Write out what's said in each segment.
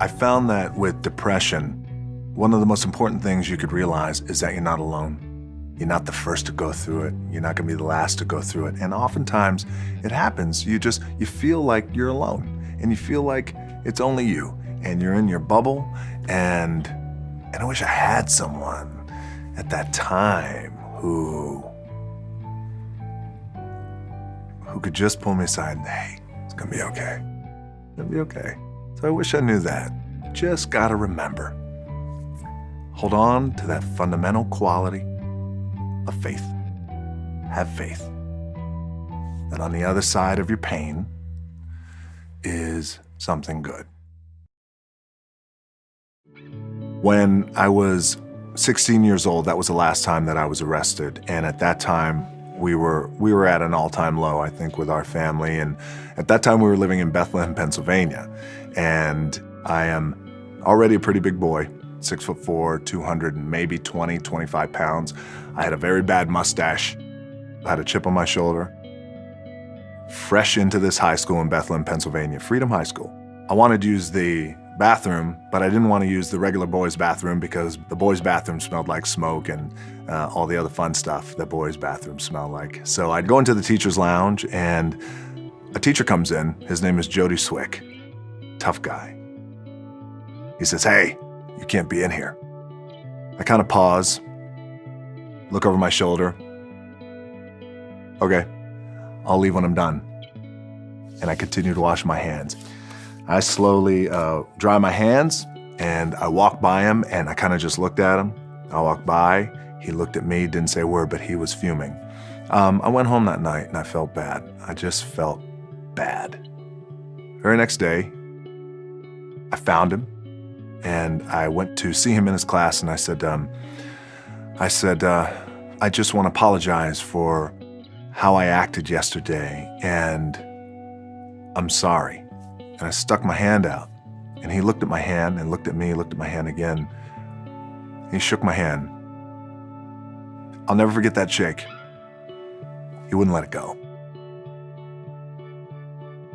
I found that with depression, one of the most important things you could realize is that you're not alone. You're not the first to go through it. You're not gonna be the last to go through it. And oftentimes it happens. You feel like you're alone and you feel like it's only you and you're in your bubble. And I wish I had someone at that time who could just pull me aside and, hey, it's gonna be okay. It's gonna be okay. So I wish I knew that. Just gotta remember. Hold on to that fundamental quality of faith. Have faith that on the other side of your pain is something good. When I was 16 years old, that was the last time that I was arrested. And at that time, we were at an all-time low, I think, with our family. And at that time, we were living in Bethlehem, Pennsylvania. And I am already a pretty big boy, 6'4", 200 and maybe 20, 25 pounds. I had a very bad mustache. I had a chip on my shoulder. Fresh into this high school in Bethlehem, Pennsylvania, Freedom High School. I wanted to use the bathroom, but I didn't want to use the regular boys' bathroom because the boys' bathroom smelled like smoke and all the other fun stuff that boys' bathrooms smell like. So I'd go into the teacher's lounge and a teacher comes in. His name is Jody Swick. Tough guy. He says, hey, you can't be in here. I kind of pause, look over my shoulder. Okay, I'll leave when I'm done. And I continue to wash my hands. I slowly dry my hands and I walk by him and I kind of just looked at him. I walked by, he looked at me, didn't say a word, but he was fuming. I went home that night and I felt bad. I just felt bad. Very next day, I found him and I went to see him in his class and I said, I just want to apologize for how I acted yesterday and I'm sorry. And I stuck my hand out and he looked at my hand and looked at me, looked at my hand again. He shook my hand. I'll never forget that shake. He wouldn't let it go.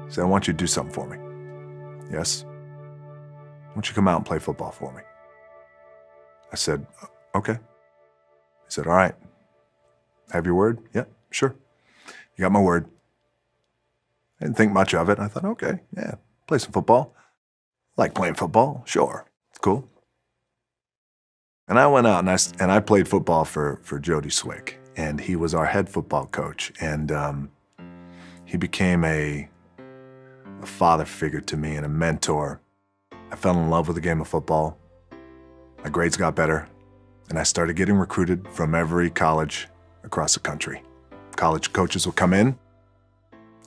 He said, I want you to do something for me. Yes? I want you to come out and play football for me. I said, okay. He said, all right. Have your word? Yeah, sure. You got my word. I didn't think much of it. I thought, okay, yeah, play some football. Like playing football? Sure, it's cool. And I went out and I played football for Jody Swick, and he was our head football coach. And he became a father figure to me and a mentor. I fell in love with the game of football. My grades got better, and I started getting recruited from every college across the country. College coaches will come in.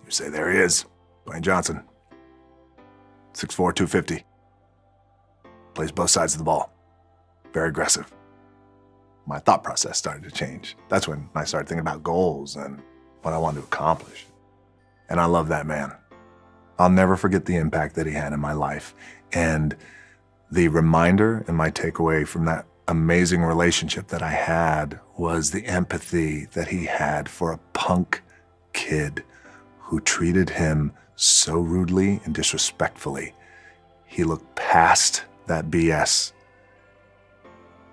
You say, there he is, Dwayne Johnson, 6'4", 250. Plays both sides of the ball. Very aggressive. My thought process started to change. That's when I started thinking about goals and what I wanted to accomplish. And I love that man. I'll never forget the impact that he had in my life. And the reminder and my takeaway from that amazing relationship that I had was the empathy that he had for a punk kid who treated him so rudely and disrespectfully. He looked past that BS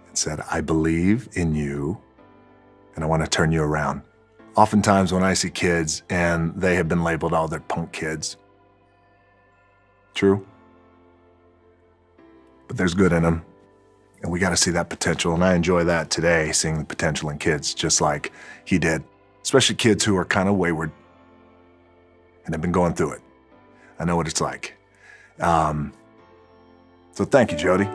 and said, I believe in you and I want to turn you around. Oftentimes when I see kids and they have been labeled, oh, they're punk kids. True. But there's good in them. And we got to see that potential. And I enjoy that today, seeing the potential in kids just like he did, especially kids who are kind of wayward and have been going through it. I know what it's like. So thank you, Jody.